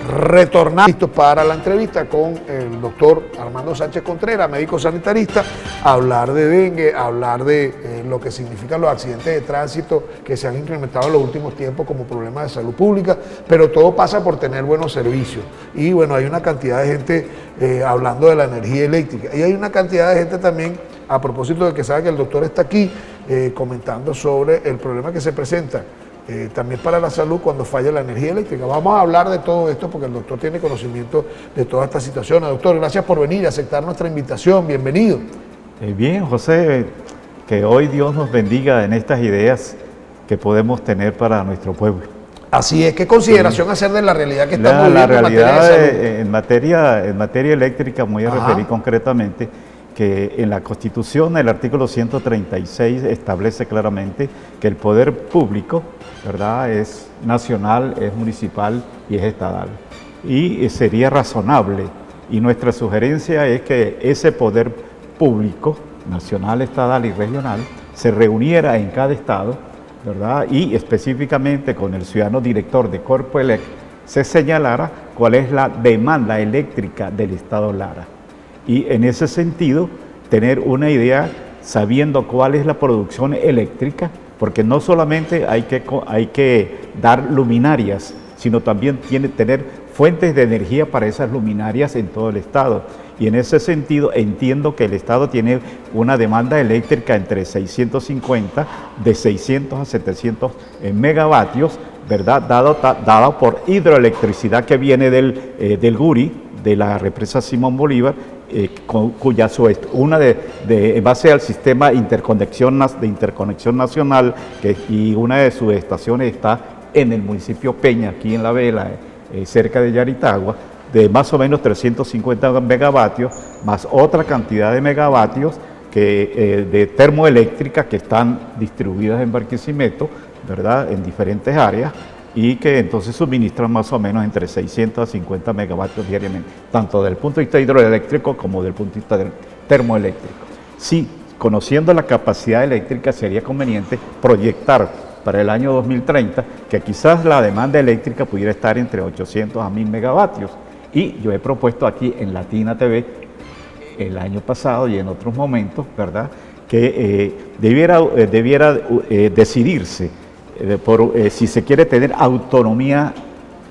retornar listo para la entrevista con el doctor Armando Sánchez Contreras, médico sanitarista, a hablar de dengue, a hablar de lo que significan los accidentes de tránsito que se han incrementado en los últimos tiempos como problema de salud pública, pero todo pasa por tener buenos servicios. Y bueno, hay una cantidad de gente hablando de la energía eléctrica, y hay una cantidad de gente también, a propósito de que sabe que el doctor está aquí, comentando sobre el problema que se presenta también para la salud cuando falla la energía eléctrica. Vamos a hablar de todo esto porque el doctor tiene conocimiento de toda esta situación. Doctor, gracias por venir a aceptar nuestra invitación. Bienvenido. Bien, José, que hoy Dios nos bendiga en estas ideas que podemos tener para nuestro pueblo. Así es. ¿Qué consideración hacer de la realidad que estamos viviendo la realidad en materia de salud? en materia eléctrica, me voy a referir concretamente que en la Constitución el artículo 136 establece claramente que el poder público, ¿verdad?, es nacional, es municipal y es estatal. Y sería razonable, y nuestra sugerencia es que ese poder público, nacional, estatal y regional, se reuniera en cada estado, ¿verdad?, y específicamente con el ciudadano director de Corpoelec se señalara cuál es la demanda eléctrica del estado Lara. Y en ese sentido, tener una idea sabiendo cuál es la producción eléctrica, porque no solamente hay que dar luminarias, sino también tener fuentes de energía para esas luminarias en todo el estado. Y en ese sentido entiendo que el estado tiene una demanda eléctrica entre 650, de 600 a 700 megavatios, ¿verdad?, dado por hidroelectricidad que viene del Guri, de la represa Simón Bolívar, cuya en base al sistema de interconexión nacional, y una de sus estaciones está en el municipio Peña, aquí en La Vela, cerca de Yaritagua, de más o menos 350 megavatios, más otra cantidad de megavatios de termoeléctrica que están distribuidas en Barquisimeto, ¿verdad?, en diferentes áreas, y que entonces suministran más o menos entre 600 a 50 megavatios diariamente, tanto desde el punto de vista hidroeléctrico como desde el punto de vista termoeléctrico. Sí, conociendo la capacidad eléctrica sería conveniente proyectar para el año 2030 que quizás la demanda eléctrica pudiera estar entre 800 a 1000 megavatios. Y yo he propuesto aquí en Latina TV el año pasado y en otros momentos, ¿verdad?, que debiera decidirse si se quiere tener autonomía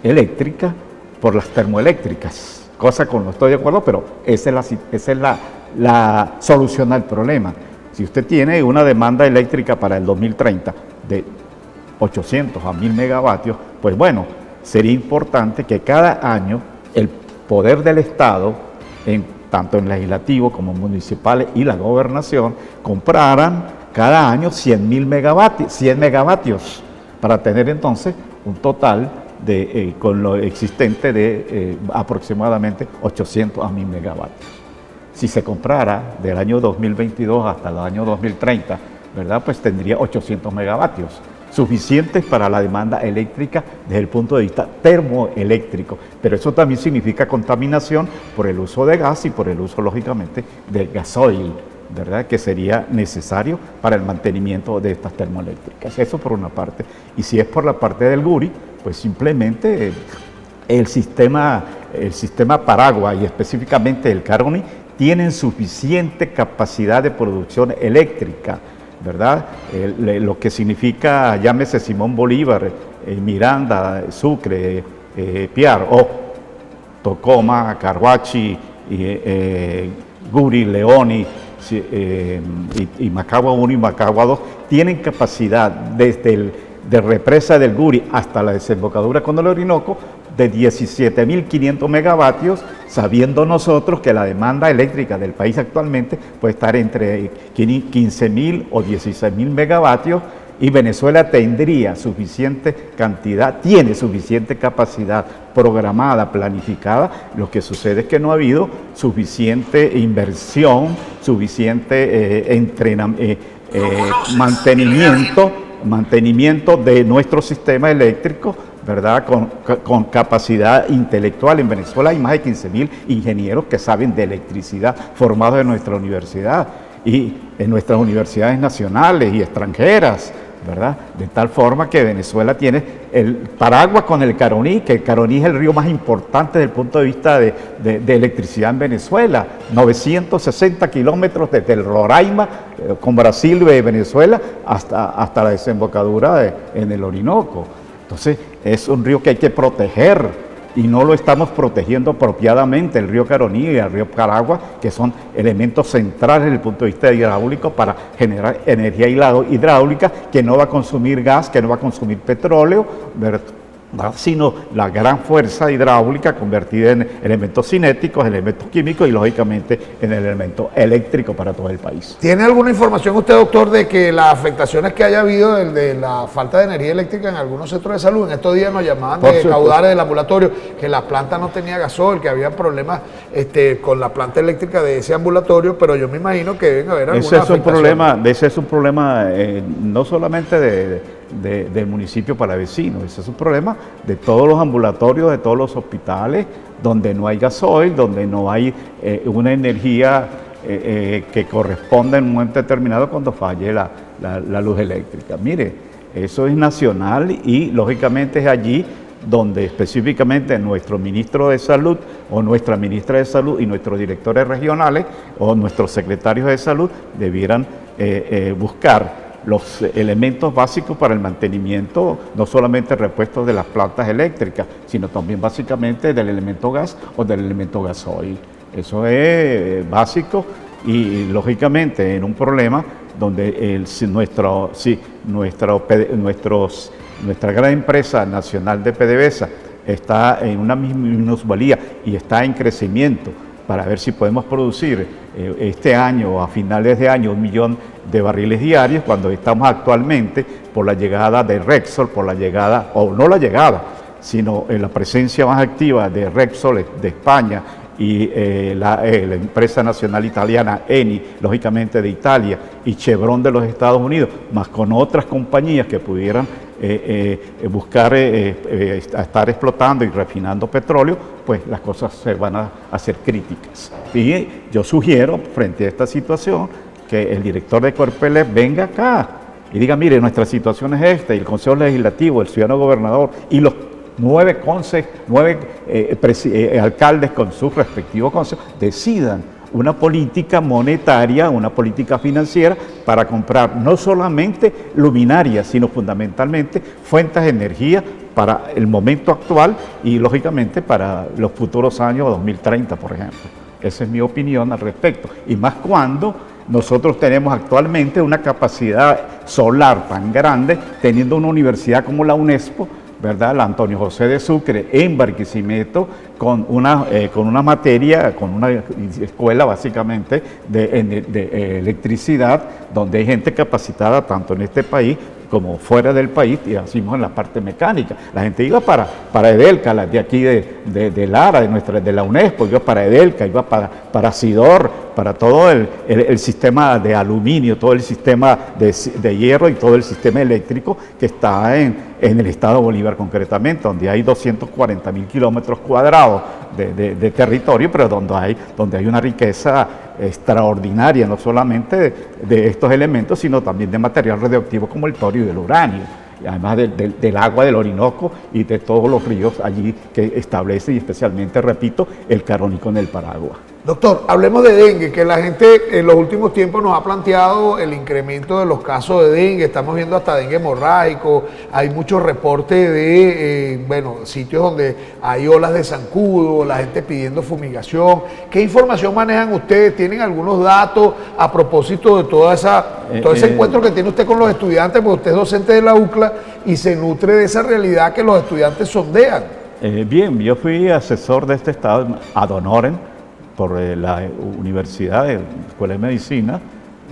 eléctrica por las termoeléctricas, cosa con lo que estoy de acuerdo, pero esa es la solución al problema. Si usted tiene una demanda eléctrica para el 2030 de 800 a 1000 megavatios, pues bueno, sería importante que cada año el poder del Estado, tanto en legislativo como municipales y la gobernación, compraran cada año 100 megavatios, para tener entonces un total con lo existente de aproximadamente 800 a 1000 megavatios. Si se comprara del año 2022 hasta el año 2030, ¿verdad?, pues tendría 800 megavatios, suficientes para la demanda eléctrica desde el punto de vista termoeléctrico. Pero eso también significa contaminación por el uso de gas y por el uso, lógicamente, del gasoil, ¿verdad?, que sería necesario para el mantenimiento de estas termoeléctricas. Eso por una parte. Y si es por la parte del Guri, pues simplemente el sistema Paragua y específicamente el Caroni tienen suficiente capacidad de producción eléctrica, ¿verdad? Lo que significa, llámese Simón Bolívar, Miranda, Sucre, Piar, Tocoma, Carhuachi, Guri, Leoni, y Macagua 1 y Macagua 2 tienen capacidad desde de represa del Guri hasta la desembocadura con el Orinoco de 17.500 megavatios, sabiendo nosotros que la demanda eléctrica del país actualmente puede estar entre 15.000 o 16.000 megavatios, y Venezuela tendría suficiente cantidad, tiene suficiente capacidad programada, planificada. Lo que sucede es que no ha habido suficiente inversión, suficiente mantenimiento de nuestro sistema eléctrico, ¿verdad?, con capacidad intelectual. En Venezuela hay más de 15.000 ingenieros que saben de electricidad formados en nuestra universidad y en nuestras universidades nacionales y extranjeras, ¿verdad? De tal forma que Venezuela tiene el paraguas con el Caroní, que el Caroní es el río más importante desde el punto de vista de electricidad en Venezuela, 960 kilómetros desde el Roraima, con Brasil y Venezuela, hasta la desembocadura en el Orinoco. Entonces, es un río que hay que proteger, y no lo estamos protegiendo apropiadamente, el río Caroní y el río Paraguas, que son elementos centrales desde el punto de vista hidráulico para generar energía hidráulica que no va a consumir gas, que no va a consumir petróleo, ¿verdad?, sino la gran fuerza hidráulica convertida en elementos cinéticos, elementos químicos y lógicamente en el elemento eléctrico para todo el país. ¿Tiene alguna información usted, doctor, de que las afectaciones que haya habido de la falta de energía eléctrica en algunos centros de salud? En estos días nos llamaban de caudales del ambulatorio, que la planta no tenía gasoil, que había problemas con la planta eléctrica de ese ambulatorio, pero yo me imagino que deben haber algunas afectaciones. Ese es un problema no solamente del municipio palavecino, ese es un problema de todos los ambulatorios, de todos los hospitales, donde no hay gasoil, donde no hay una energía que corresponda en un momento determinado cuando falle la luz eléctrica. Mire, eso es nacional y lógicamente es allí donde específicamente nuestro ministro de Salud o nuestra ministra de Salud y nuestros directores regionales o nuestros secretarios de Salud debieran buscar los elementos básicos para el mantenimiento, no solamente repuestos de las plantas eléctricas, sino también básicamente del elemento gas o del elemento gasoil. Eso es básico y lógicamente en un problema donde nuestra gran empresa nacional de PDVSA está en una minusvalía y está en crecimiento para ver si podemos producir este año o a finales de año 1 millón de barriles diarios, cuando estamos actualmente por la llegada de Repsol, sino la presencia más activa de Repsol de España y la empresa nacional italiana Eni, lógicamente de Italia, y Chevron de los Estados Unidos, más con otras compañías que pudieran buscar estar explotando y refinando petróleo, pues las cosas se van a hacer críticas. Y yo sugiero, frente a esta situación, que el director de Corpelec venga acá y diga, mire, nuestra situación es esta, y el Consejo Legislativo, el ciudadano gobernador y los 9 alcaldes con sus respectivos consejos decidan una política monetaria, una política financiera para comprar no solamente luminarias, sino fundamentalmente fuentes de energía para el momento actual y lógicamente para los futuros años 2030, por ejemplo. Esa es mi opinión al respecto. Y más cuando nosotros tenemos actualmente una capacidad solar tan grande, teniendo una universidad como la UNESPO, ¿verdad? La Antonio José de Sucre en Barquisimeto, con una materia, con una escuela básicamente de electricidad, donde hay gente capacitada tanto en este país como fuera del país, y así en la parte mecánica. La gente iba para Edelca, de aquí de Lara, de la UNESPO, iba para Edelca, iba para Sidor, para todo el sistema de aluminio, todo el sistema de hierro y todo el sistema eléctrico que está en el estado Bolívar concretamente, donde hay 240.000 kilómetros cuadrados de territorio, pero donde hay una riqueza extraordinaria, no solamente de estos elementos, sino también de material radioactivo como el torio y el uranio, y además del agua del Orinoco y de todos los ríos allí que establece, y especialmente, repito, el Caroní con el Paraguas. Doctor, hablemos de dengue, que la gente en los últimos tiempos nos ha planteado el incremento de los casos de dengue. Estamos viendo hasta dengue hemorrágico, hay muchos reportes de sitios donde hay olas de zancudo, la gente pidiendo fumigación. ¿Qué información manejan ustedes? ¿Tienen algunos datos a propósito de todo ese encuentro que tiene usted con los estudiantes? Porque usted es docente de la UCLA y se nutre de esa realidad que los estudiantes sondean. Bien, yo fui asesor de este estado ad honorem por la Universidad de Escuela de Medicina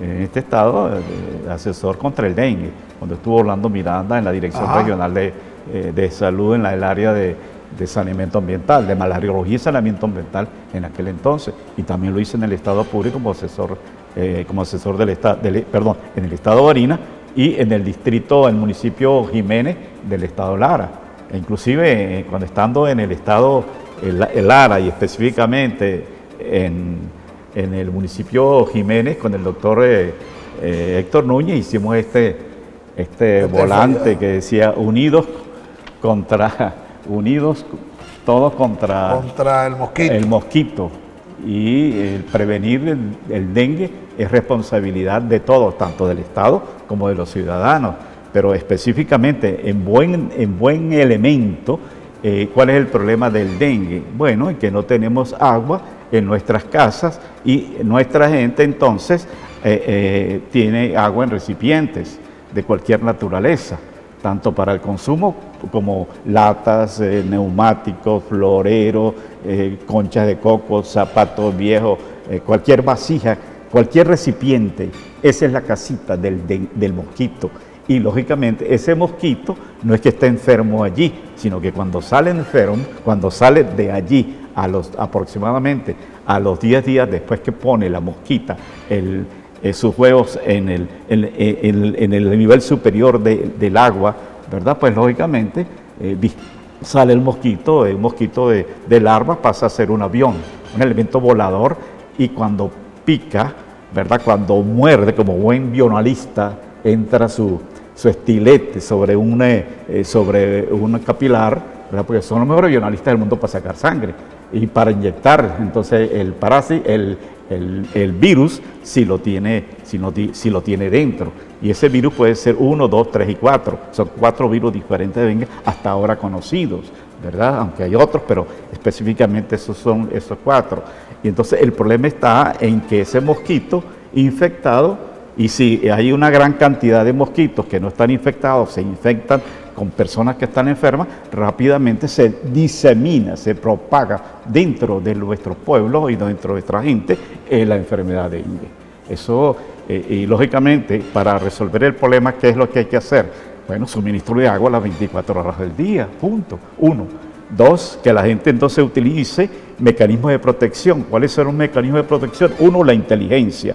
en este estado, asesor contra el dengue, cuando estuvo Orlando Miranda en la Dirección Regional de Salud en el área de saneamiento ambiental, de malariología y saneamiento ambiental en aquel entonces, y también lo hice en el estado Apure como asesor del estado, en el estado Barinas y en el municipio Jiménez del estado Lara. E inclusive cuando estando en el estado Lara y específicamente en el municipio Jiménez con el doctor Héctor Núñez hicimos volante que decía unidos todos contra el mosquito. Y el prevenir el dengue es responsabilidad de todos, tanto del Estado como de los ciudadanos. Pero específicamente en buen elemento, ¿cuál es el problema del dengue? Bueno, en que no tenemos agua en nuestras casas y nuestra gente entonces tiene agua en recipientes de cualquier naturaleza, tanto para el consumo como latas, neumáticos, floreros, conchas de coco, zapatos viejos, cualquier vasija, cualquier recipiente. Esa es la casita del mosquito. Y lógicamente ese mosquito no es que esté enfermo allí, sino que cuando sale enfermo, cuando sale de allí aproximadamente a los 10 días después que pone la mosquita sus huevos en el nivel superior del agua, ¿verdad? Pues lógicamente sale el mosquito, un mosquito de larva pasa a ser un avión, un elemento volador, y cuando pica, ¿verdad? Cuando muerde, como buen bionalista, entra su estilete sobre un capilar, ¿verdad? Porque son los mejores bionalistas del mundo para sacar sangre y para inyectar. Entonces el parásito, el virus, si lo tiene dentro. Y ese virus puede ser 1, 2, 3 y 4. Son 4 virus diferentes de dengue hasta ahora conocidos, ¿verdad? Aunque hay otros, pero específicamente esos son esos 4. Y entonces el problema está en que ese mosquito infectado, y si hay una gran cantidad de mosquitos que no están infectados, se infectan con personas que están enfermas, rápidamente se disemina, se propaga dentro de nuestro pueblo y dentro de nuestra gente la enfermedad de dengue. Eso, y lógicamente, para resolver el problema, ¿qué es lo que hay que hacer? Bueno, suministro de agua a las 24 horas del día, punto. 1. 2, que la gente entonces utilice mecanismos de protección. ¿Cuáles son los mecanismos de protección? 1, la inteligencia.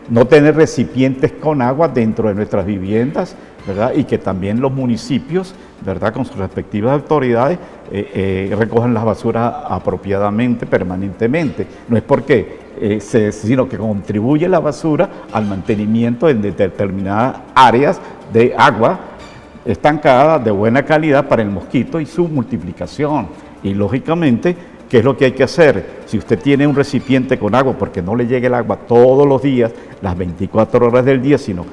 No tener recipientes con agua dentro de nuestras viviendas, ¿verdad? Y que también los municipios, ¿verdad?, con sus respectivas autoridades, recojan las basuras apropiadamente, permanentemente. No es porque, sino que contribuye la basura al mantenimiento de determinadas áreas de agua estancada de buena calidad para el mosquito y su multiplicación. Y lógicamente, ¿qué es lo que hay que hacer? Si usted tiene un recipiente con agua, porque no le llegue el agua todos los días, las 24 horas del día, sino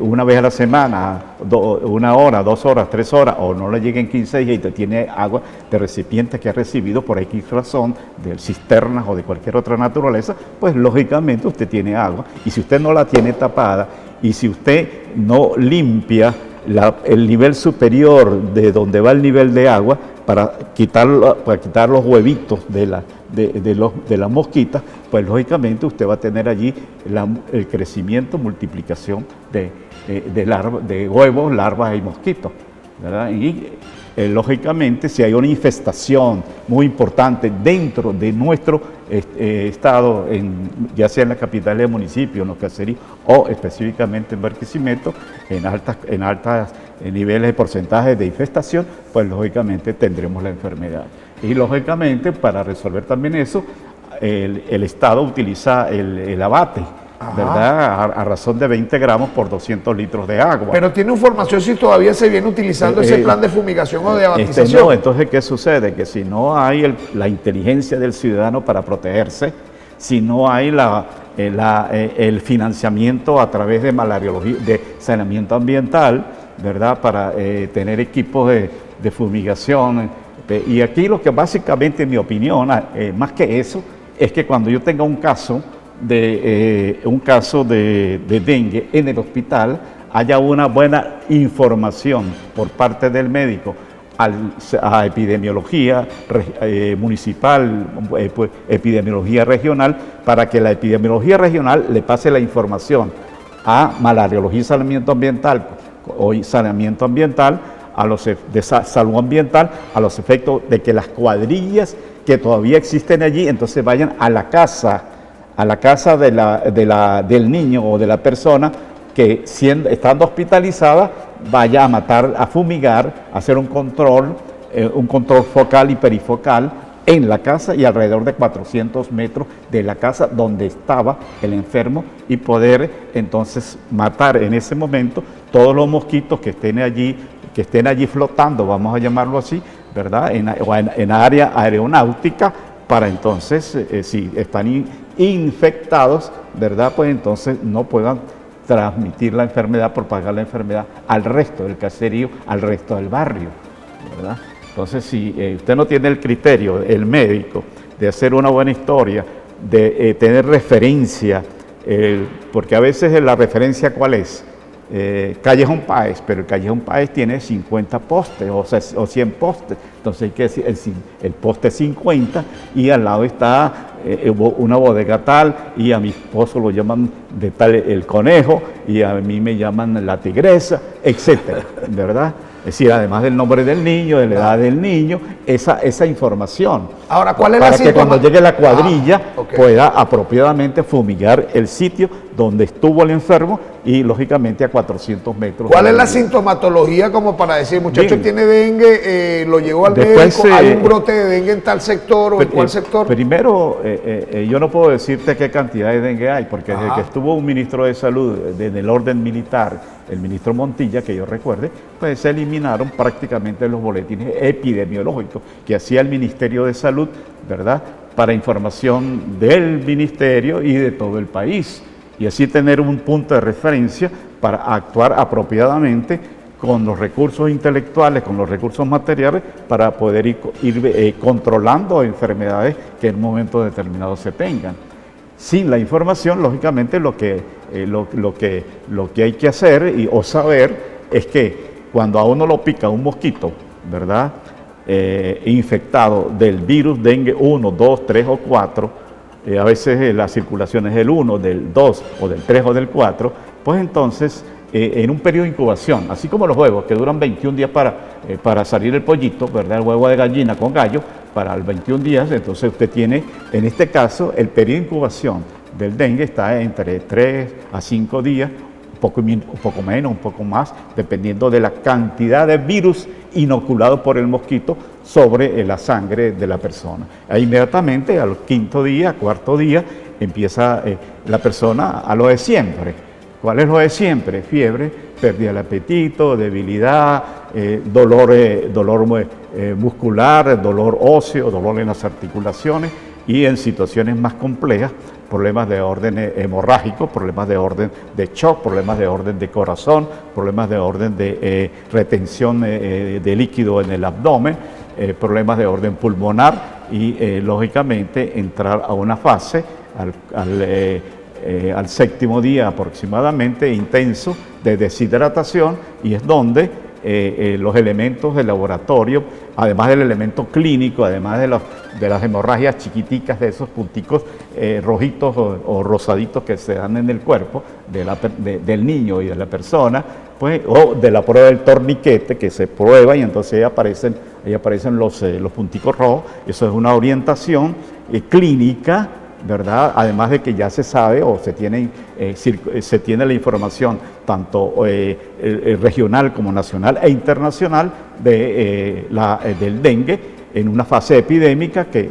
una vez a la semana, 1 hora, 2 horas, 3 horas, o no le lleguen 15 días y usted tiene agua de recipientes que ha recibido por X razón, de cisternas o de cualquier otra naturaleza, pues lógicamente usted tiene agua. Y si usted no la tiene tapada, y si usted no limpia el nivel superior de donde va el nivel de agua, para quitar los huevitos de las mosquitas, pues lógicamente usted va a tener allí el crecimiento, multiplicación de huevos, larvas y mosquitos, ¿verdad? Y lógicamente, si hay una infestación muy importante dentro de nuestro estado, ya sea en la capital del municipio, en los caseríos, o específicamente en Barquisimeto, en altas niveles de porcentaje de infestación, pues lógicamente tendremos la enfermedad. Y lógicamente, para resolver también eso, el Estado utiliza el abate, ¿verdad? A razón de 20 gramos por 200 litros de agua. Pero tiene información si todavía se viene utilizando ese plan de fumigación o de abatización. No, entonces, ¿qué sucede? Que si no hay la inteligencia del ciudadano para protegerse, si no hay el financiamiento a través de malariología, de saneamiento ambiental, ¿verdad? Para tener equipos de fumigación. Y aquí lo que básicamente, en mi opinión, más que eso, es que cuando yo tenga un caso de dengue en el hospital, haya una buena información por parte del médico a epidemiología municipal, epidemiología regional, para que la epidemiología regional le pase la información a malariología y saneamiento ambiental, de salud ambiental, a los efectos de que las cuadrillas que todavía existen allí, entonces vayan a la casa del niño o de la persona que, estando hospitalizada, vaya a matar, a fumigar, a hacer un control focal y perifocal en la casa y alrededor de 400 metros de la casa donde estaba el enfermo, y poder entonces matar en ese momento todos los mosquitos que estén allí flotando, vamos a llamarlo así, ¿verdad? En área aeronáutica, para entonces, si están infectados, ¿verdad? Pues entonces no puedan transmitir la enfermedad, propagar la enfermedad al resto del caserío, al resto del barrio, ¿verdad? Entonces, si usted no tiene el criterio, el médico, de hacer una buena historia, de tener referencia, porque a veces la referencia ¿cuál es? Callejón Páez, pero el Callejón Páez tiene 50 postes o 100 postes, entonces hay que decir el poste 50 y al lado está una bodega tal, y a mi esposo lo llaman de tal el conejo y a mí me llaman la tigresa, etcétera, ¿verdad? Es decir, además del nombre del niño, de la edad del niño, esa información. Ahora, ¿cuál es para la que cuando llegue la cuadrilla okay, pueda apropiadamente fumigar el sitio donde estuvo el enfermo y lógicamente a 400 metros. ¿Cuál es la sintomatología como para decir, muchacho tiene dengue, lo llevó al Después, médico, hay un brote de dengue en tal sector o en cuál sector? Primero, yo no puedo decirte qué cantidad de dengue hay, porque desde que estuvo un ministro de salud en el orden militar, el ministro Montilla, que yo recuerde, pues se eliminaron prácticamente los boletines epidemiológicos que hacía el Ministerio de Salud, ¿verdad?, para información del ministerio y de todo el país, y así tener un punto de referencia para actuar apropiadamente con los recursos intelectuales, con los recursos materiales, para poder ir controlando enfermedades que en un momento determinado se tengan. Sin la información, lógicamente, lo que hay que hacer o saber es que cuando a uno lo pica un mosquito, ¿verdad?, infectado del virus dengue 1, 2, 3 o 4, a veces la circulación es del 1, del 2 o del 3 o del 4, pues entonces en un periodo de incubación, así como los huevos que duran 21 días para salir el pollito, ¿verdad?, el huevo de gallina con gallo, para los 21 días, entonces usted tiene, en este caso, el periodo de incubación del dengue está entre 3 a 5 días, un poco menos, un poco más, dependiendo de la cantidad de virus inoculado por el mosquito sobre la sangre de la persona. E inmediatamente al quinto día, cuarto día, empieza la persona a lo de siempre. ¿Cuál es lo de siempre? Fiebre, pérdida del apetito, debilidad, dolor muscular, dolor óseo, dolor en las articulaciones y en situaciones más complejas, problemas de orden hemorrágico, problemas de orden de shock, problemas de orden de corazón, problemas de orden de retención de líquido en el abdomen, problemas de orden pulmonar y lógicamente entrar a una fase al séptimo día aproximadamente intenso de deshidratación, y es donde los elementos del laboratorio, además del elemento clínico, además de las hemorragias chiquiticas, de esos punticos rojitos o rosaditos que se dan en el cuerpo del niño y de la persona, pues, o de la prueba del torniquete que se prueba y entonces ahí aparecen los punticos rojos. Eso es una orientación clínica, ¿verdad? Además de que ya se sabe o se tiene la información tanto regional como nacional e internacional del dengue en una fase epidémica que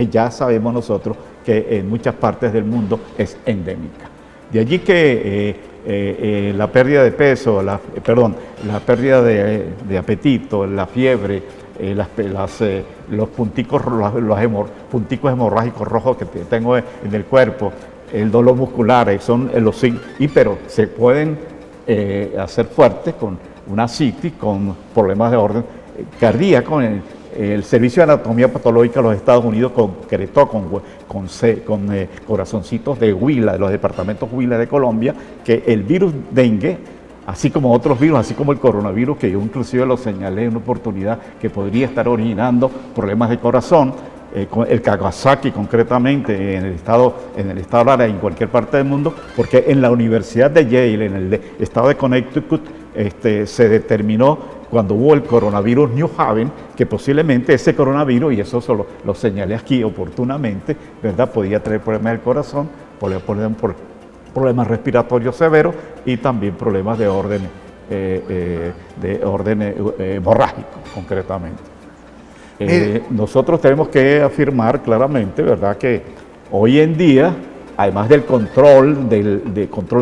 ya sabemos nosotros que en muchas partes del mundo es endémica. De allí que la pérdida de peso, la pérdida de apetito, la fiebre, los punticos hemorrágicos rojos que tengo en el cuerpo, el dolor muscular, son los signos, pero se pueden hacer fuertes con una citis, con problemas de orden cardíaco. El Servicio de Anatomía Patológica de los Estados Unidos concretó con corazoncitos de Huila, de los departamentos Huila de Colombia, que el virus dengue, así como otros virus, así como el coronavirus, que yo inclusive lo señalé en una oportunidad, que podría estar originando problemas de corazón, el Kawasaki concretamente en el estado Lara y en cualquier parte del mundo, porque en la Universidad de Yale, en el estado de Connecticut, se determinó cuando hubo el coronavirus New Haven, que posiblemente ese coronavirus, y eso solo lo señalé aquí oportunamente, ¿verdad?, podía traer problemas del corazón, problemas respiratorios severos y también problemas de orden hemorrágico, concretamente. Nosotros tenemos que afirmar claramente, ¿verdad?, que hoy en día, además del control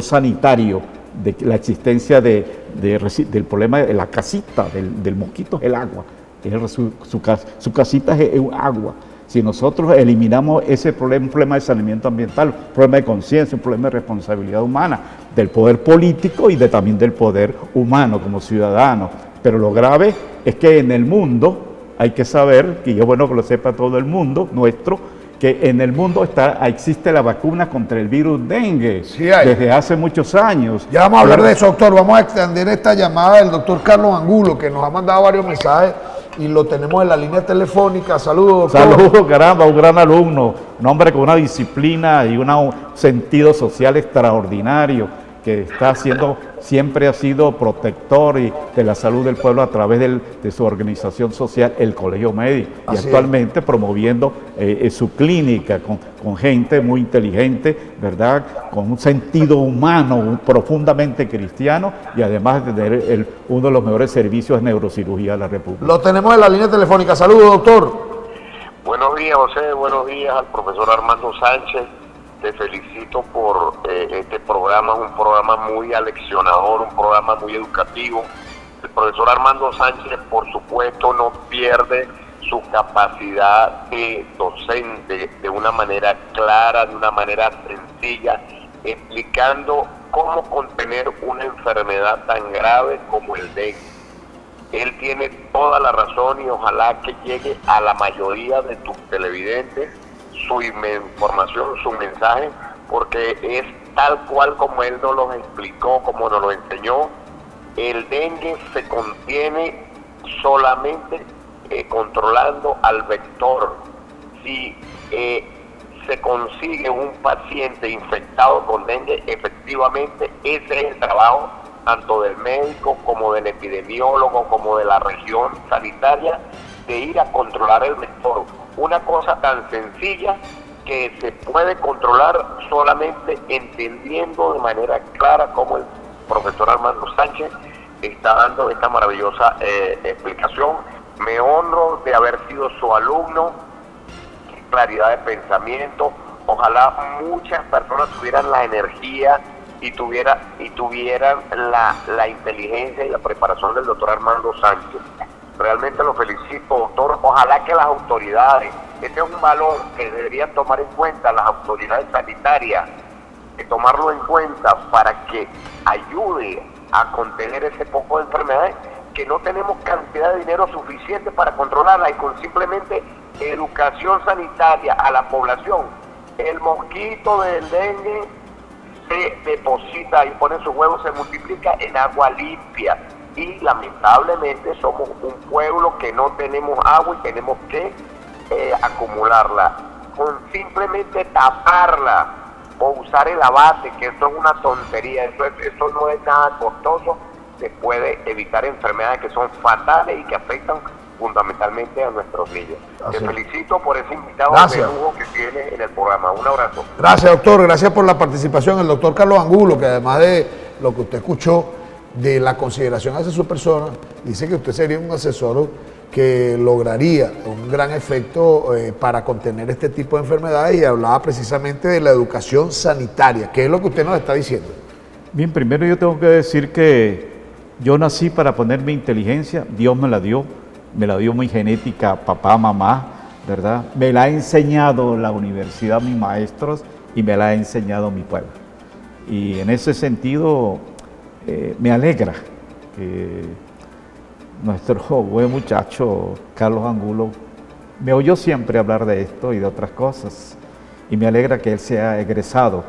sanitario de la existencia del problema de la casita, del mosquito, es el agua. Su casita es agua. Si nosotros eliminamos ese problema, un problema de saneamiento ambiental, un problema de conciencia, un problema de responsabilidad humana, del poder político y también del poder humano como ciudadano. Pero lo grave es que en el mundo, hay que saber, y es bueno que lo sepa todo el mundo nuestro, que en el mundo existe la vacuna contra el virus dengue, sí hay, desde hace muchos años. Ya vamos a hablar de eso, doctor. Vamos a extender esta llamada del doctor Carlos Angulo, que nos ha mandado varios mensajes y lo tenemos en la línea telefónica. Saludos, doctor. Saludos, caramba, un gran alumno, un hombre con una disciplina y un sentido social extraordinario, que está haciendo, siempre ha sido protector de la salud del pueblo a través de su organización social, el Colegio Médico, y actualmente promoviendo su clínica con gente muy inteligente, ¿verdad?, con un sentido humano profundamente cristiano, y además de tener uno de los mejores servicios de neurocirugía de la República. Lo tenemos en la línea telefónica. Saludos, doctor. Buenos días, José. Buenos días al profesor Armando Sánchez. Te felicito por este programa, es un programa muy aleccionador, un programa muy educativo. El profesor Armando Sánchez, por supuesto, no pierde su capacidad de docente de una manera clara, de una manera sencilla, explicando cómo contener una enfermedad tan grave como el dengue. Él tiene toda la razón y ojalá que llegue a la mayoría de tus televidentes su información, su mensaje, porque es tal cual como él nos lo explicó, como nos lo enseñó. El dengue se contiene solamente controlando al vector. Si se consigue un paciente infectado con dengue, efectivamente ese es el trabajo tanto del médico como del epidemiólogo como de la región sanitaria, de ir a controlar el vector. Una cosa tan sencilla que se puede controlar solamente entendiendo de manera clara cómo el profesor Armando Sánchez está dando esta maravillosa explicación. Me honro de haber sido su alumno, claridad de pensamiento. Ojalá muchas personas tuvieran la energía y tuvieran la inteligencia y la preparación del doctor Armando Sánchez. Realmente lo felicito, doctor. Ojalá que las autoridades, este es un valor que deberían tomar en cuenta las autoridades sanitarias, tomarlo en cuenta para que ayude a contener ese poco de enfermedades, que no tenemos cantidad de dinero suficiente para controlarla, y con simplemente educación sanitaria a la población, el mosquito del dengue se deposita y pone sus huevos, se multiplica en agua limpia. Y lamentablemente somos un pueblo que no tenemos agua y tenemos que acumularla. Con simplemente taparla o usar el abate, que eso es una tontería, eso no es nada costoso, se puede evitar enfermedades que son fatales y que afectan fundamentalmente a nuestros niños. Te felicito por ese invitado de lujo que tiene en el programa. Un abrazo. Gracias, doctor. Gracias por la participación. El doctor Carlos Angulo, que además de lo que usted escuchó, de la consideración hacia su persona, dice que usted sería un asesor que lograría un gran efecto para contener este tipo de enfermedades, y hablaba precisamente de la educación sanitaria, que es lo que usted nos está diciendo. Bien, primero yo tengo que decir que yo nací para poner mi inteligencia, Dios me la dio mi genética, papá, mamá, ¿verdad? Me la ha enseñado la universidad, mis maestros, y me la ha enseñado mi pueblo. Y en ese sentido, me alegra que nuestro buen muchacho Carlos Angulo me oyó siempre hablar de esto y de otras cosas, y me alegra que él sea egresado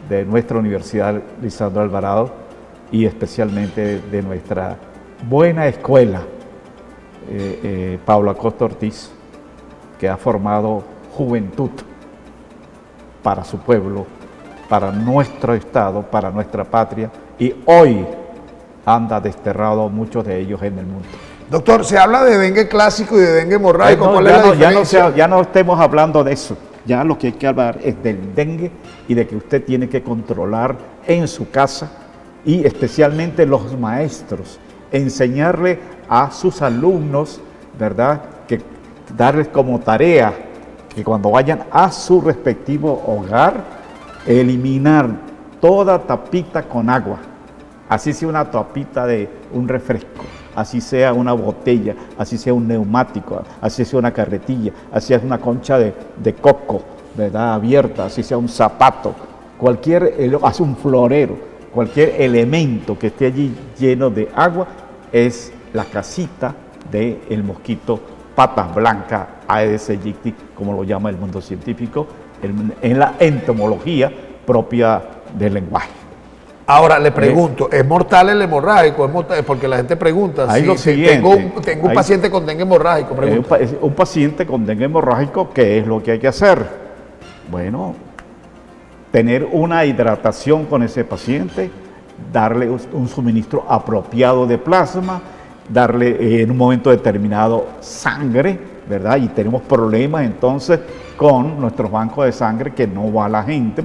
de nuestra Universidad Lisandro Alvarado, y especialmente de nuestra buena escuela Pablo Acosta Ortiz, que ha formado juventud para su pueblo, para nuestro estado, para nuestra patria, y hoy anda desterrado muchos de ellos en el mundo. Doctor, se habla de dengue clásico y de dengue hemorrágico. ¿Cuál es la diferencia? Ya no estemos hablando de eso. Ya lo que hay que hablar es del dengue y de que usted tiene que controlar en su casa, y especialmente los maestros, enseñarle a sus alumnos, ¿verdad?, que darles como tarea que cuando vayan a su respectivo hogar, eliminar toda tapita con agua, así sea una tapita de un refresco, así sea una botella, así sea un neumático, así sea una carretilla, así sea una concha de coco, ¿verdad?, abierta, así sea un zapato, hace un florero, cualquier elemento que esté allí lleno de agua es la casita del mosquito patas blancas, Aedes aegypti, como lo llama el mundo científico, en la entomología propia del lenguaje. Ahora le pregunto, ¿es mortal el hemorrágico? ¿Es mortal? Porque la gente pregunta, Ahí lo siguiente, tengo un paciente con dengue hemorrágico. Un paciente con dengue hemorrágico, ¿qué es lo que hay que hacer? Bueno, tener una hidratación con ese paciente, darle un suministro apropiado de plasma, darle en un momento determinado sangre, ¿verdad? Y tenemos problemas entonces con nuestros bancos de sangre que no va la gente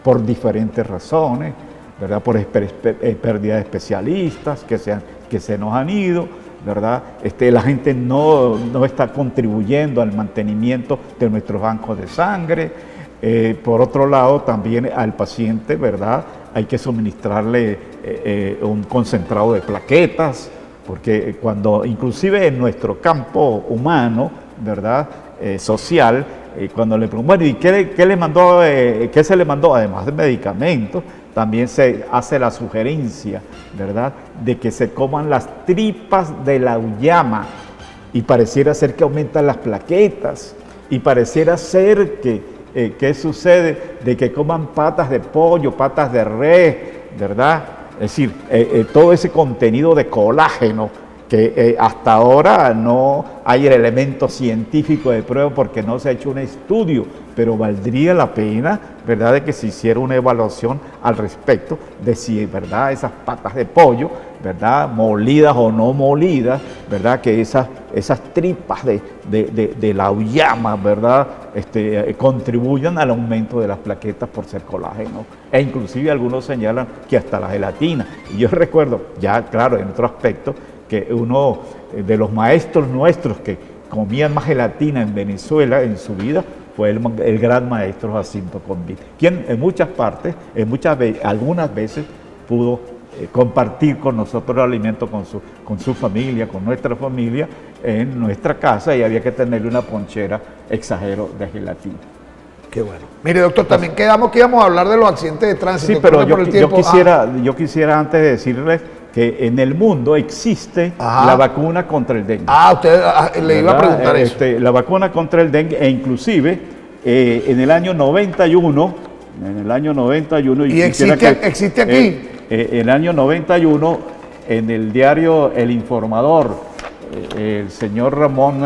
por diferentes razones, ¿verdad? Por pérdida de especialistas que se nos han ido, ¿verdad? La gente no está contribuyendo al mantenimiento de nuestros bancos de sangre. Por otro lado, también al paciente, ¿verdad?, hay que suministrarle un concentrado de plaquetas, porque inclusive en nuestro campo humano, ¿verdad?, social, cuando le preguntan, bueno, ¿y qué se le mandó? Además de medicamentos, también se hace la sugerencia, ¿verdad?, de que se coman las tripas de la auyama, y pareciera ser que aumentan las plaquetas, y pareciera ser que ¿qué sucede? De que coman patas de pollo, patas de res, ¿verdad? Es decir, todo ese contenido de colágeno que hasta ahora no hay el elemento científico de prueba porque no se ha hecho un estudio, pero valdría la pena, ¿verdad?, de que se hiciera una evaluación al respecto de si, ¿verdad?, esas patas de pollo, ¿verdad?, molidas o no molidas, ¿verdad?, que esas tripas de la auyama, ¿verdad?, contribuyan al aumento de las plaquetas por ser colágeno. E inclusive algunos señalan que hasta la gelatina. Y yo recuerdo, ya claro, en otro aspecto, que uno de los maestros nuestros que comían más gelatina en Venezuela en su vida fue el gran maestro Jacinto Convite, quien en muchas partes, algunas veces pudo compartir con nosotros el alimento con su familia, con nuestra familia, en nuestra casa, y había que tenerle una ponchera, exagero, de gelatina. Qué bueno. Mire, doctor, también quedamos que íbamos a hablar de los accidentes de tránsito. Sí, pero yo quisiera antes de decirles que en el mundo existe la vacuna contra el dengue. Usted le iba a preguntar eso. La vacuna contra el dengue, e inclusive en el año 91, ¿Y existe aquí? En el año 91, en el diario El Informador, el señor Ramón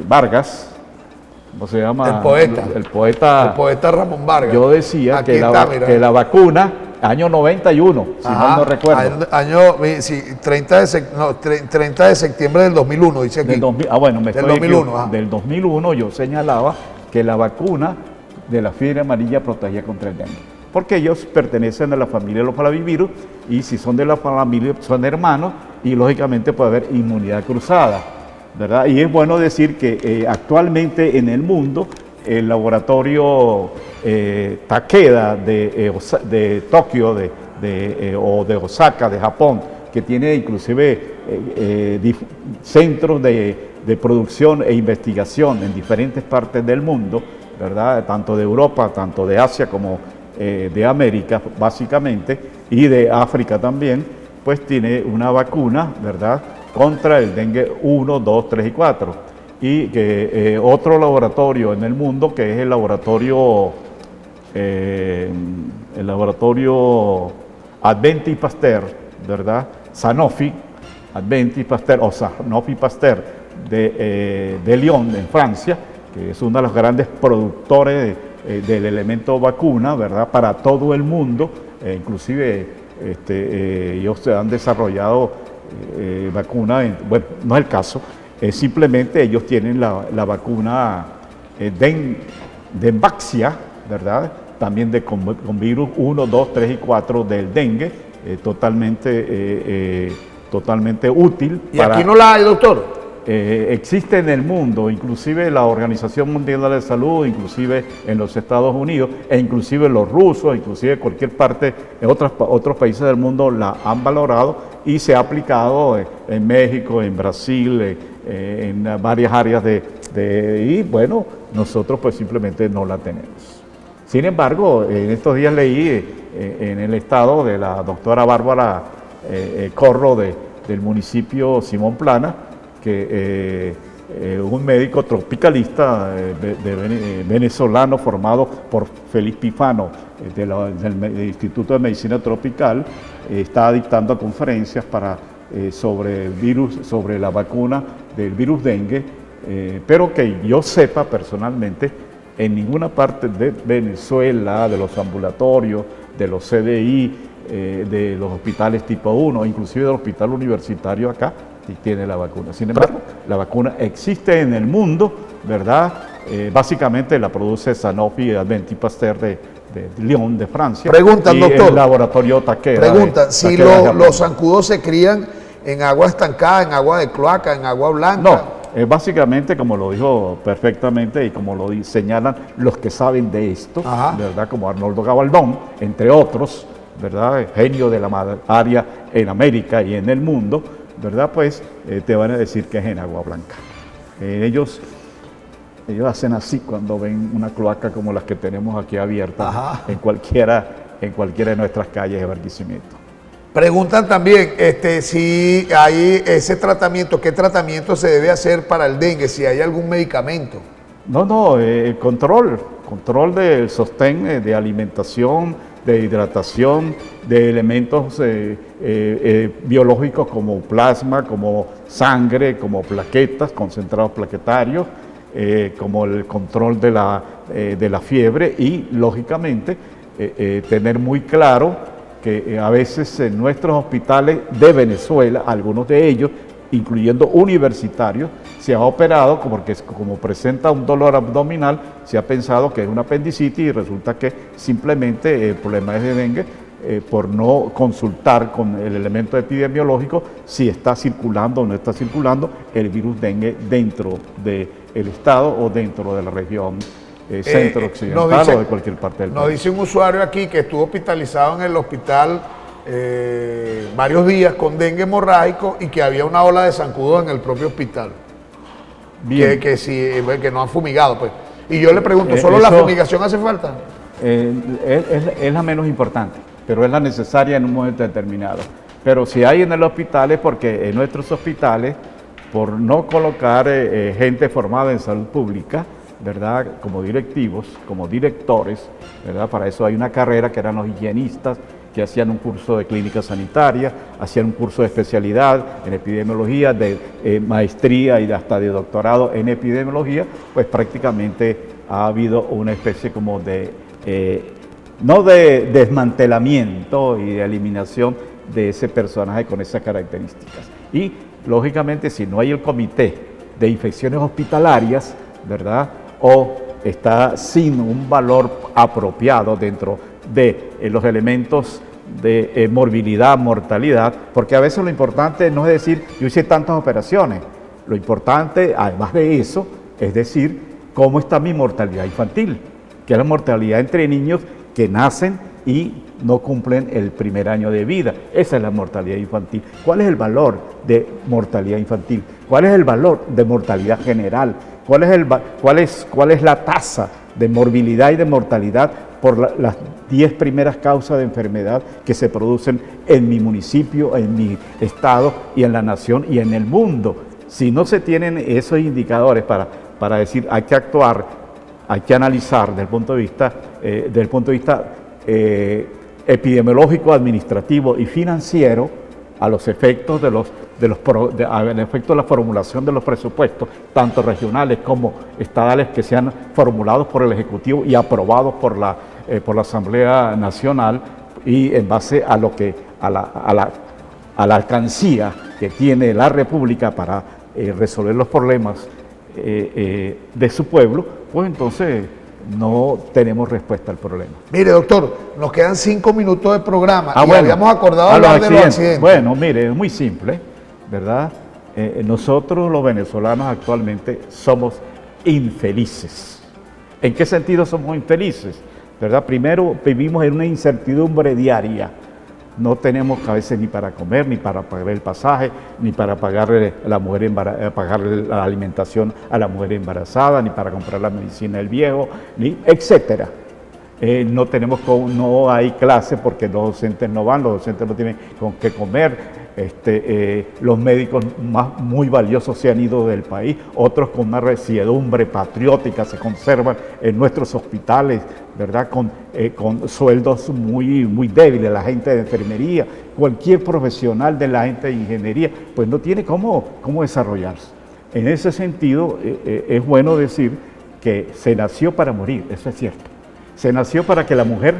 Vargas, ¿cómo se llama? El poeta Ramón Vargas. Yo decía que la vacuna, año 91, si mal no recuerdo. Sí, 30 de septiembre del 2001, dice aquí. Del 2001 yo señalaba que la vacuna de la fiebre amarilla protegía contra el dengue, porque ellos pertenecen a la familia de los flavivirus, y si son de la familia son hermanos, y lógicamente puede haber inmunidad cruzada, ¿verdad? Y es bueno decir que actualmente en el mundo el laboratorio Takeda de Tokio o de Osaka, de Japón, que tiene inclusive centros de producción e investigación en diferentes partes del mundo, ¿verdad?, tanto de Europa, tanto de Asia como de América, básicamente, y de África también, pues tiene una vacuna, ¿verdad?, contra el dengue 1, 2, 3 y 4. Y que otro laboratorio en el mundo, que es el laboratorio Adventi Pasteur, ¿verdad?, Sanofi, Adventi Pasteur o Sanofi Pasteur de Lyon, en Francia, que es uno de los grandes productores del elemento vacuna, ¿verdad?, para todo el mundo, inclusive ellos han desarrollado vacuna, bueno, no es el caso, simplemente ellos tienen la vacuna Dengvaxia, ¿verdad?, también con virus 1, 2, 3 y 4 del dengue, totalmente útil. ¿Y aquí no la hay, doctor? existe en el mundo, inclusive la Organización Mundial de la Salud, inclusive en los Estados Unidos, e inclusive los rusos, inclusive cualquier parte, en otros países del mundo la han valorado y se ha aplicado en México, en Brasil, en varias áreas y bueno, nosotros pues simplemente no la tenemos. Sin embargo, en estos días leí en el estado de la doctora Bárbara Corro del municipio Simón Plana, que un médico tropicalista venezolano formado por Félix Pifano del Instituto de Medicina Tropical está dictando conferencias sobre la vacuna del virus dengue, pero que yo sepa personalmente, en ninguna parte de Venezuela, de los ambulatorios, de los CDI, de los hospitales tipo 1, inclusive del hospital universitario acá, tiene la vacuna. Sin embargo, la vacuna existe en el mundo, ¿verdad? Básicamente la produce Sanofi Aventis Pasteur de Lyon, de Francia. Preguntan, y doctor. El laboratorio Takeda. Preguntan, si los zancudos se crían en agua estancada, en agua de cloaca, en agua blanca. No. Básicamente, como lo dijo perfectamente y como lo señalan los que saben de esto, Ajá. ¿verdad? Como Arnoldo Gabaldón, entre otros, ¿verdad? Genio de la malaria en América y en el mundo, ¿verdad? Pues te van a decir que es en agua blanca. Ellos hacen así cuando ven una cloaca como las que tenemos aquí abiertas en cualquiera de nuestras calles de Barquisimeto. Preguntan también si hay ese tratamiento, qué tratamiento se debe hacer para el dengue, si hay algún medicamento. No, control del sostén de alimentación, de hidratación, de elementos biológicos como plasma, como sangre, como plaquetas, concentrados plaquetarios, como el control de la fiebre y, lógicamente, tener muy claro que a veces en nuestros hospitales de Venezuela, algunos de ellos, incluyendo universitarios, se ha operado porque como presenta un dolor abdominal, se ha pensado que es una apendicitis y resulta que simplemente el problema es de dengue por no consultar con el elemento epidemiológico si está circulando o no está circulando el virus dengue dentro del estado o dentro de la región centro-occidental o de cualquier parte del país. Nos dice un usuario aquí que estuvo hospitalizado en el hospital varios días con dengue hemorrágico y que había una ola de zancudo en el propio hospital. Bien. Que no han fumigado, pues. Y yo le pregunto, ¿solo la fumigación hace falta? Es la menos importante, pero es la necesaria en un momento determinado. Pero si hay en el hospital es porque en nuestros hospitales, por no colocar gente formada en salud pública, ¿verdad? Como directivos, como directores, ¿verdad? Para eso hay una carrera que eran los higienistas, que hacían un curso de clínica sanitaria, hacían un curso de especialidad en epidemiología, de maestría y hasta de doctorado en epidemiología, pues prácticamente ha habido una especie como no de desmantelamiento y de eliminación de ese personaje con esas características. Y, lógicamente, si no hay el comité de infecciones hospitalarias, ¿verdad? O está sin un valor apropiado dentro de los elementos de morbilidad, mortalidad, porque a veces lo importante no es decir, yo hice tantas operaciones, lo importante, además de eso, es decir, cómo está mi mortalidad infantil, que es la mortalidad entre niños que nacen y no cumplen el primer año de vida. Esa es la mortalidad infantil. ¿Cuál es el valor de mortalidad infantil? ¿Cuál es el valor de mortalidad general? ¿Cuál es la tasa de morbilidad y de mortalidad por las 10 primeras causas de enfermedad que se producen en mi municipio, en mi estado y en la nación y en el mundo? Si no se tienen esos indicadores para decir hay que actuar, hay que analizar desde el punto de vista epidemiológico, administrativo y financiero a los efectos al efecto de la formulación de los presupuestos, tanto regionales como estadales, que sean formulados por el Ejecutivo y aprobados por la Asamblea Nacional, y en base a la alcancía que tiene la República para resolver los problemas de su pueblo, pues entonces no tenemos respuesta al problema. Mire, doctor, nos quedan 5 minutos de programa y habíamos acordado hablar de los accidentes. Bueno, mire, es muy simple, ¿verdad? nosotros los venezolanos actualmente somos infelices. ¿En qué sentido somos infelices? ¿Verdad? Primero, vivimos en una incertidumbre diaria. No tenemos a veces ni para comer, ni para pagar el pasaje, ni para pagarle la alimentación a la mujer embarazada, ni para comprar la medicina del viejo, ni etcétera. No hay clase porque los docentes no van, los docentes no tienen con qué comer. Los médicos muy valiosos se han ido del país, otros con una resiedumbre patriótica se conservan en nuestros hospitales, ¿verdad? Con sueldos muy débiles. La gente de enfermería, cualquier profesional de la gente de ingeniería, pues no tiene cómo desarrollarse. En ese sentido, es bueno decir que se nació para morir, eso es cierto. Se nació para que la mujer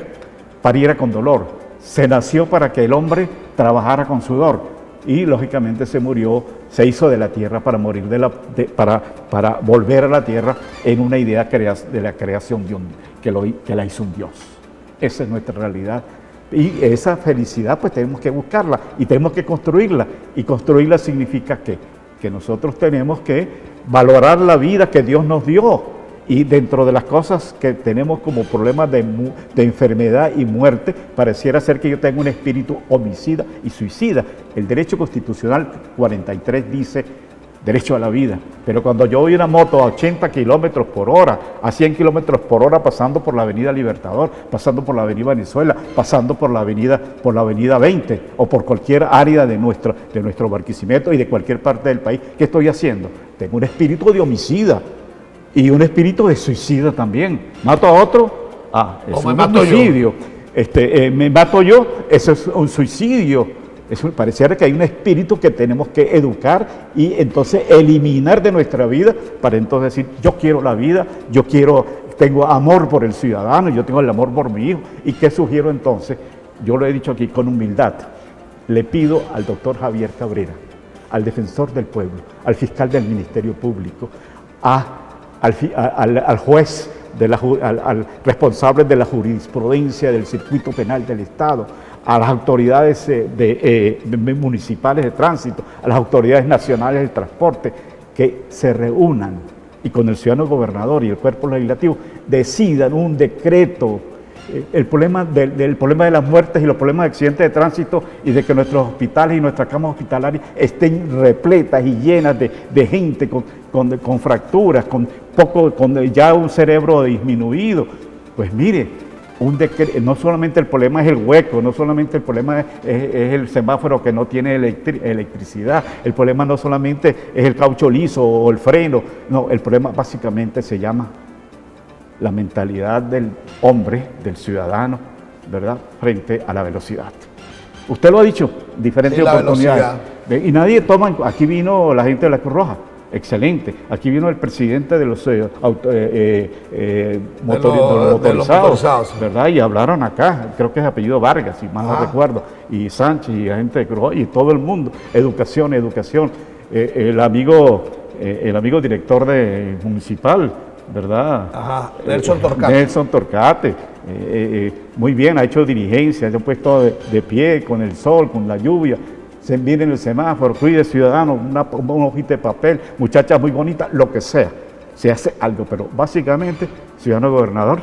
pariera con dolor, se nació para que el hombre trabajara con sudor y lógicamente se hizo de la tierra para morir, para volver a la tierra en una idea de la creación que la hizo un Dios. Esa es nuestra realidad. Y esa felicidad pues tenemos que buscarla y tenemos que construirla. Y construirla significa que nosotros tenemos que valorar la vida que Dios nos dio. Y dentro de las cosas que tenemos como problemas de enfermedad y muerte, pareciera ser que yo tengo un espíritu homicida y suicida. El derecho constitucional 43 dice derecho a la vida, pero cuando yo voy en una moto a 80 kilómetros por hora, a 100 kilómetros por hora, pasando por la avenida Libertador, pasando por la avenida Venezuela, pasando por la avenida 20 o por cualquier área de nuestro Barquisimeto y de cualquier parte del país, ¿qué estoy haciendo? Tengo un espíritu de homicida. Y un espíritu de suicida también. ¿Mato a otro? Es un homicidio. Me mato yo, eso es un suicidio. Pareciera que hay un espíritu que tenemos que educar y entonces eliminar de nuestra vida para entonces decir, yo quiero la vida, tengo amor por el ciudadano, yo tengo el amor por mi hijo. ¿Y qué sugiero entonces? Yo lo he dicho aquí con humildad. Le pido al doctor Javier Cabrera, al defensor del pueblo, al fiscal del Ministerio Público, al juez, al responsable de la jurisprudencia del circuito penal del Estado, a las autoridades municipales de tránsito, a las autoridades nacionales del transporte, que se reúnan y con el ciudadano gobernador y el cuerpo legislativo decidan un decreto. El problema de las muertes y los problemas de accidentes de tránsito y de que nuestros hospitales y nuestras camas hospitalarias estén repletas y llenas de gente con fracturas, con ya un cerebro disminuido. Pues mire, no solamente el problema es el hueco, no solamente el problema es el semáforo que no tiene electricidad, el problema no solamente es el caucho liso o el freno, no, el problema básicamente se llama la mentalidad del hombre, del ciudadano, ¿verdad?, frente a la velocidad. Usted lo ha dicho, diferentes oportunidades. Y nadie toma, aquí vino la gente de la Cruz Roja, excelente. Aquí vino el presidente de los motorizados, ¿verdad? Y hablaron acá, creo que es apellido Vargas, si mal no recuerdo, y Sánchez, y la gente de Cruz Roja, y todo el mundo. Educación. El amigo director municipal, ¿verdad? Nelson Torcate. Muy bien, ha hecho diligencia, se ha puesto de pie con el sol, con la lluvia. Se viene en el semáforo, cuide ciudadano, una hojita de papel, muchachas muy bonitas, lo que sea. Se hace algo, pero básicamente, ciudadano gobernador,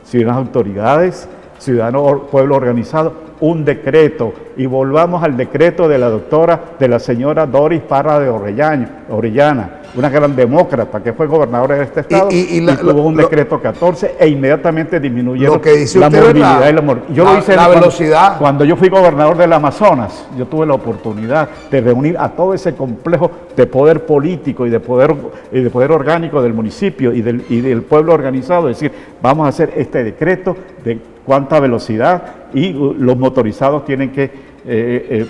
ciudadanas autoridades, ciudadano pueblo organizado, un decreto, y volvamos al decreto de la señora Doris Parra de Orellana, una gran demócrata que fue gobernadora de este estado y tuvo un decreto 14 e inmediatamente disminuyeron la movilidad y la velocidad. Cuando yo fui gobernador del Amazonas, yo tuve la oportunidad de reunir a todo ese complejo de poder político y de poder orgánico del municipio y del pueblo organizado, decir, vamos a hacer este decreto de cuánta velocidad y los motorizados tienen que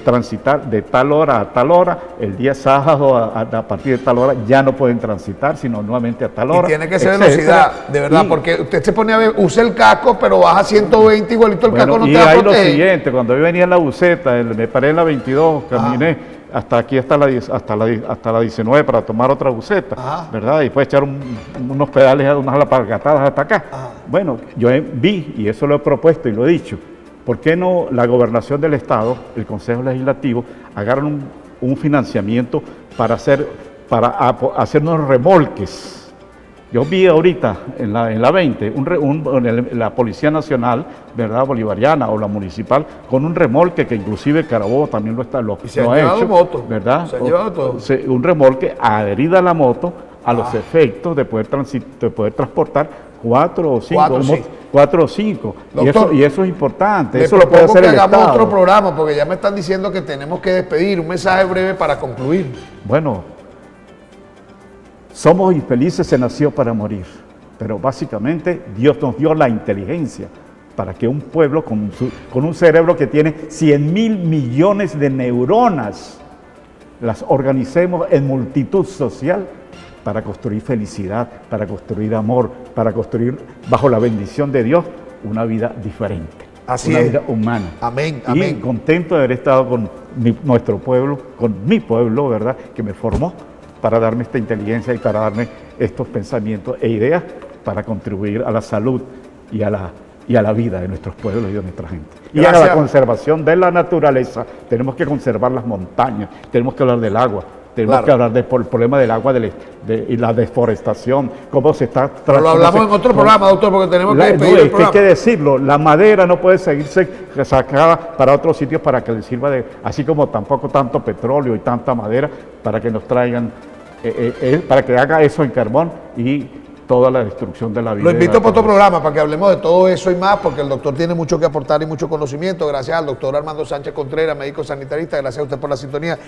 transitar de tal hora a tal hora, el día sábado a partir de tal hora ya no pueden transitar, sino nuevamente a tal hora. Y tiene que ser velocidad, de verdad, porque usted se pone a ver, usa el casco, pero baja 120 igualito el casco no te va a proteger. Y ahí lo siguiente, cuando yo venía en la buseta, me paré en la 22, caminé hasta aquí, hasta la 19 para tomar otra buseta, ¿verdad? Y después echar unos pedales, unas alpargatadas hasta acá. Bueno, yo vi, y eso lo he propuesto y lo he dicho, ¿por qué no la gobernación del Estado, el Consejo Legislativo, agarran un financiamiento para hacer unos remolques. Yo vi ahorita en la 20, la Policía Nacional, ¿verdad?, bolivariana o la municipal, con un remolque que inclusive Carabobo también lo ha hecho, moto, ¿verdad? se han llevado todo. Un remolque adherida a la moto a los efectos de poder transportar 4 o 5. Doctor, y eso es importante. Le Eso lo puede propongo hacer que el hagamos Estado. otro programa, porque ya me están diciendo que tenemos que despedir. Un mensaje breve para concluir. Bueno, somos infelices, se nació para morir, pero básicamente Dios nos dio la inteligencia para que un pueblo con un cerebro que tiene 100.000 millones de neuronas, las organicemos en multitud social para construir felicidad, para construir amor, para construir bajo la bendición de Dios una vida diferente. Así una es. vida humana. Amén, Y amén. contento de haber estado con nuestro pueblo, con mi pueblo, ¿verdad?, que me formó para darme esta inteligencia y para darme estos pensamientos e ideas para contribuir a la salud y a la vida de nuestros pueblos y de nuestra gente. Y a la conservación de la naturaleza. Tenemos que conservar las montañas, tenemos que hablar del agua, tenemos que hablar del problema del agua y la deforestación, cómo se está... Pero lo hablamos en otro programa, doctor, porque tenemos que despedir el programa. Hay que decirlo, la madera no puede seguirse sacada para otros sitios para que les sirva así como tampoco tanto petróleo y tanta madera para que nos traigan, para que haga eso en carbón y toda la destrucción de la vida. Lo invito para otro programa para que hablemos de todo eso y más, porque el doctor tiene mucho que aportar y mucho conocimiento. Gracias al doctor Armando Sánchez Contreras, médico sanitarista. Gracias a usted por la sintonía.